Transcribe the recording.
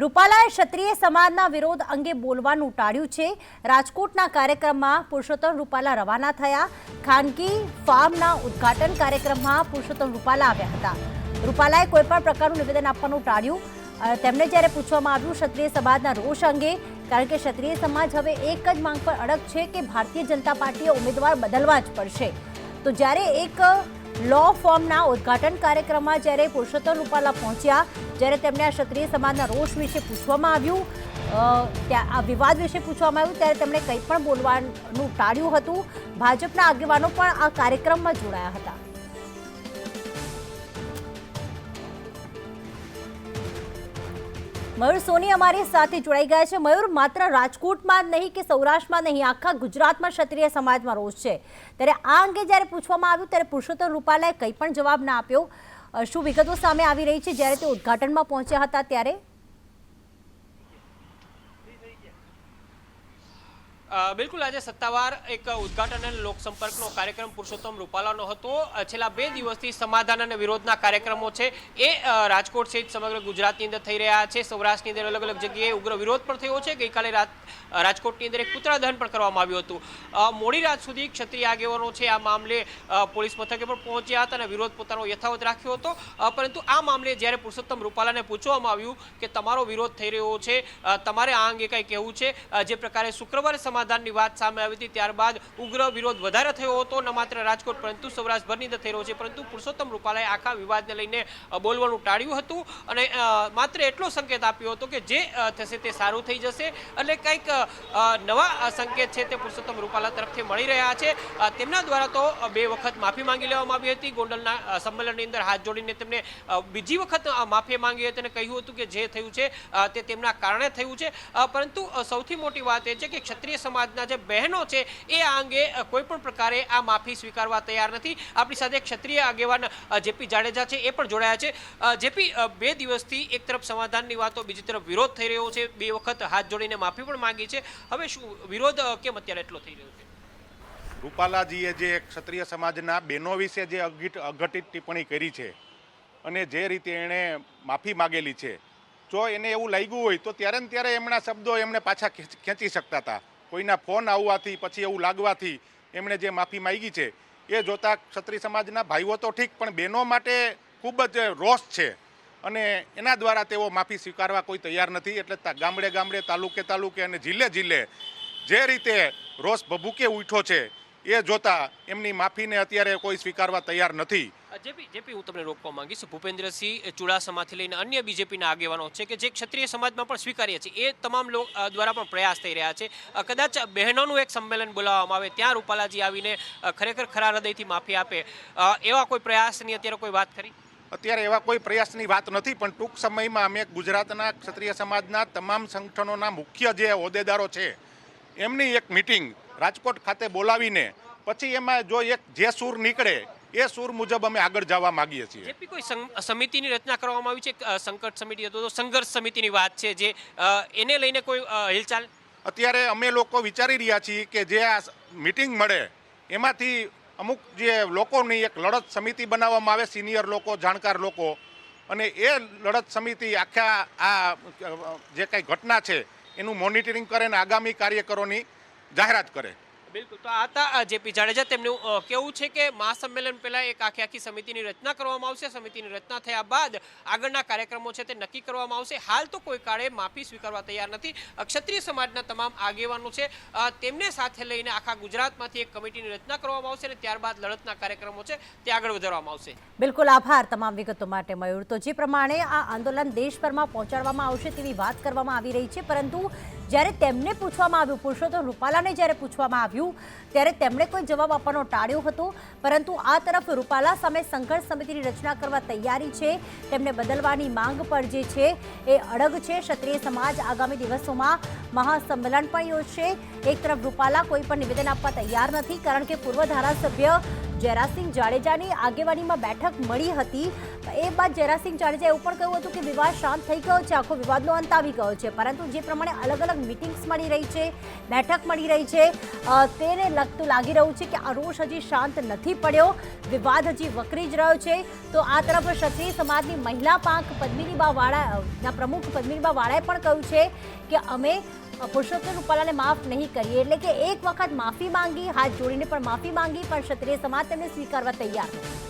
રૂપાલાએ ક્ષત્રિય સમાજના વિરોધ અંગે બોલવાનું ટાળ્યું છે। રાજકોટના કાર્યક્રમમાં પુરુષોત્તમ રૂપાલા રવાના થયા। ખાનગી ફાર્મના ઉદ્ઘાટન કાર્યક્રમમાં પુરુષોત્તમ રૂપાલા આવ્યા હતા। રૂપાલાએ કોઈપણ પ્રકારનું નિવેદન આપવાનું ટાળ્યું। તેમને જ્યારે પૂછવામાં આવ્યું ક્ષત્રિય સમાજના રોષ અંગે, કારણ કે ક્ષત્રિય સમાજ હવે એક જ માંગ પર અડગ છે કે ભારતીય જનતા પાર્ટીએ ઉમેદવાર બદલવા જ પડશે। તો જ્યારે એક લો ફોર્મના ઉદ્ઘાટન કાર્યક્રમમાં જ્યારે પુરુષોત્તમ રૂપાલા પહોંચ્યા, જ્યારે તેમને આ ક્ષત્રિય સમાજના રોષ વિશે પૂછવામાં આવ્યું, આ વિવાદ વિશે પૂછવામાં આવ્યું, ત્યારે તેમણે કંઈ પણ બોલવાનું ટાળ્યું હતું। ભાજપના આગેવાનો પણ આ કાર્યક્રમમાં જોડાયા હતા। મયુર સોની અમારી સાથે જોડાઈ ગયા છે। મયુર, માત્ર રાજકોટમાં જ નહીં કે સૌરાષ્ટ્રમાં નહીં, આખા ગુજરાતમાં ક્ષત્રિય સમાજમાં રોષ છે, ત્યારે આ અંગે જ્યારે પૂછવામાં આવ્યું ત્યારે પુરુષોત્તમ રૂપાલાએ કંઈ પણ જવાબ ના આપ્યો। શું વિગતો સામે આવી રહી છે જ્યારે તે ઉદ્ઘાટનમાં પહોંચ્યા હતા ત્યારે? બિલકુલ, આજે સત્તાવાર એક ઉદ્ઘાટન અને લોકસંપર્કનો કાર્યક્રમ પુરુષોત્તમ રૂપાલાનો હતો। છેલ્લા 2 દિવસથી સમાધાન અને વિરોધના કાર્યક્રમો છે એ રાજકોટ સહિત સમગ્ર ગુજરાતની અંદર થઈ રહ્યા છે। સૌરાષ્ટ્રની અંદર અલગ અલગ જગ્યાએ ઉગ્ર વિરોધ પણ થયો છે। ગઈકાલે રાજકોટની અંદર એક પુતળા દહન પણ કરવામાં આવ્યું હતું। મોડી રાત સુધી ક્ષત્રિય આગેવાનો છે આ મામલે પોલીસ મથકે પણ પહોંચ્યા હતા અને વિરોધ પોતાનો યથાવત રાખ્યો હતો। પરંતુ આ મામલે જ્યારે પુરુષોત્તમ રૂપાલાને પૂછવામાં આવ્યું કે તમારો વિરોધ થઈ રહ્યો છે, તમારે આ અંગે કંઈ કહેવું છે, જે પ્રકારે શુક્રવારે સમાધાનની વાત સામે આવી હતી ત્યારબાદ ઉગ્ર વિરોધ વધારે થયો હતો, ન માત્ર રાજકોટ પરંતુ સૌરાષ્ટ્રભરની અંદર થઈ રહ્યો છે। પરંતુ પુરુષોત્તમ રૂપાલાએ આખા વિવાદને લઈને બોલવાનું ટાળ્યું હતું અને માત્ર એટલો સંકેત આપ્યો હતો કે જે થશે તે સારું થઈ જશે। એટલે કંઈક નવા સંકેત છે તે પુરુષોત્તમ રૂપાલા તરફથી મળી રહ્યા છે। તેમના દ્વારા તો 2 વખત માફી માંગી લેવામાં આવી હતી। ગોંડલના સંમેલનની અંદર હાથ જોડીને તેમને બીજી વખત માફી માંગી હતી અને કહ્યું હતું કે જે થયું છે તે તેમના કારણે થયું છે। પરંતુ સૌથી મોટી વાત એ છે કે ક્ષત્રિય સમાજના જે બહેનો છે એ આ અંગે કોઈ પણ પ્રકારે આ માફી સ્વીકારવા તૈયાર નથી। આપણી સાથે ક્ષત્રિય આગેવાન જેપી જાડેજા છે એ પણ જોડાયા છે। જેપી, 2 દિવસથી એક તરફ સમાધાનની વાતો, બીજી તરફ વિરોધ થઈ રહ્યો છે, 2 વખત હાથ જોડીને માફી પણ માંગી છે, હવે શું વિરોધ કેમ અત્યારે એટલો થઈ રહ્યો છે? રૂપાલાજીએ જે ક્ષત્રિય સમાજના બહેનો વિશે જે અઘટિત ટિપ્પણી કરી છે અને જે રીતે એણે માફી માગેલી છે, જો એને એવું લાગ્યું હોય તો ત્યારે ને ત્યારે એમના શબ્દો એમણે પાછા ખેંચી શકતા હતા। કોઈના ફોન આવવાથી પછી એવું લાગવાથી એમણે જે માફી માંગી છે એ જોતા ક્ષત્રિય સમાજના ભાઈઓ તો ઠીક, પણ બહેનો માટે ખૂબ જ રોષ છે અને એના દ્વારા તેઓ માફી સ્વીકારવા કોઈ તૈયાર નથી। એટલે ગામડે ગામડે, તાલુકે તાલુકે અને જિલ્લે જિલ્લે જે રીતે રોષ ભભૂકે ઉઠ્યો છે એ જોતા એમની માફીને અત્યારે કોઈ સ્વીકારવા તૈયાર નથી। જેપી, હું તમને રોકવા માંગીશ। ભૂપેન્દ્રસિંહ ચુડાસમાથી લઈને અન્ય બીજેપીના આગેવાનો છે કે જે ક્ષત્રિય સમાજમાં પણ સ્વીકાર્ય છે, એ તમામ લોકો દ્વારા પણ પ્રયાસ થઈ રહ્યા છે। કદાચ બહેનોનું એક સંમેલન બોલાવવામાં આવે, ત્યાં રૂપાલાજી આવીને ખરેખર ખરા હૃદયથી માફી આપે, એવા કોઈ પ્રયાસની અત્યારે કોઈ વાત કરી? અત્યારે એવા કોઈ પ્રયાસની વાત નથી, પણ ટૂંક સમયમાં અમે ગુજરાતના ક્ષત્રિય સમાજના તમામ સંગઠનોના મુખ્ય જે હોદ્દેદારો છે એમની એક મિટિંગ રાજકોટ ખાતે બોલાવીને પછી એમાં જો એક જે સૂર નીકળે એ સૂર મુજબ અમે આગળ જવા માંગીએ છીએ। જેપી, કોઈ સમિતિની રચના કરવામાં આવી છે? સંકટ સમિતિ હતો તો સંઘર્ષ સમિતિની વાત છે, જે એને લઈને કોઈ હિલચાલ? અત્યારે અમે લોકો વિચારી રહ્યા છીએ કે જે આ મિટિંગ મળે એમાંથી અમુક જે લોકોની એક લડત સમિતિ બનાવવામાં આવે, સિનિયર લોકો, જાણકાર લોકો, અને એ લડત સમિતિ આખા આ જે કંઈ ઘટના છે એનું મોનિટરિંગ કરે અને આગામી કાર્યકરોની જાહેરાત કરે। બિલકુલ, તો આ હતા જેપી જાડેજા। તેમનું કહેવું છે કે મહાસંમેલન પહેલા એક આખી સમિતિની રચના કરવામાં આવશે। સમિતિની રચના થયા બાદ આગળના કાર્યક્રમો છે તે નક્કી કરવામાં આવશે। હાલ તો કોઈ કાળે માફી સ્વીકારવા તૈયાર નથી। ક્ષત્રિય સમાજના તમામ આગેવાનો છે તેમને સાથે લઈને આખા ગુજરાતમાંથી એક કમિટીની રચના કરવામાં આવશે અને ત્યારબાદ લડતના કાર્યક્રમો છે તે આગળ વધારવામાં આવશે। બિલકુલ, આભાર તમામ વિગતો માટે મયુર। તો જે પ્રમાણે આ આંદોલન દેશભરમાં પહોંચાડવામાં આવશે તેવી વાત કરવામાં આવી રહી છે, પરંતુ જ્યારે તેમને પૂછવામાં આવ્યું, પુરુષોત્તમ રૂપાલાને જ્યારે પૂછવામાં આવ્યું ત્યારે તેમણે કોઈ જવાબ આપવાનો ટાળ્યો હતો। પરંતુ આ તરફ રૂપાલા સામે સંઘર્ષ સમિતિની રચના કરવા તૈયારી છે, તેમને બદલવાની માંગ પર જે છે એ અડગ છે। ક્ષત્રિય સમાજ આગામી દિવસોમાં મહાસંમેલન પણ યોજશે। એક તરફ રૂપાલા કોઈ પણ નિવેદન આપવા તૈયાર નથી, કારણ કે પૂર્વ ધારાસભ્ય જયરાજસિંહ જાડેજાની આગેવાનીમાં બેઠક મળી હતી. એ બાદ જયરાજસિંહ જાડેજાએ એવું પણ કહ્યું હતું કે વિવાદ શાંત થઈ ગયો છે, આખો વિવાદનો અંત આવી ગયો છે. પરંતુ જે પ્રમાણે અલગ અલગ મિટિંગ્સ મળી રહી છે, બેઠક મળી રહી છે, તેને લગતું લાગી રહ્યું છે કે આ રોષ હજી શાંત નથી પડ્યો, વિવાદ હજી વકરી જ રહ્યો છે. તો આ તરફ ક્ષત્રિય સમાજની મહિલા પાંખ પદ્મિનીબા વાળાના પ્રમુખ પદ્મિનીબા વાળાએ પણ કહ્યું છે કે અમે પુરુષોત્તમ રૂપાલાને માફ નહીં કરીએ. એટલે કે એક વખત માફી માંગી, હાથ જોડીને પણ માફી માંગી, પણ ક્ષત્રિય સમાજ તેમને સ્વીકારવા તૈયાર નથી.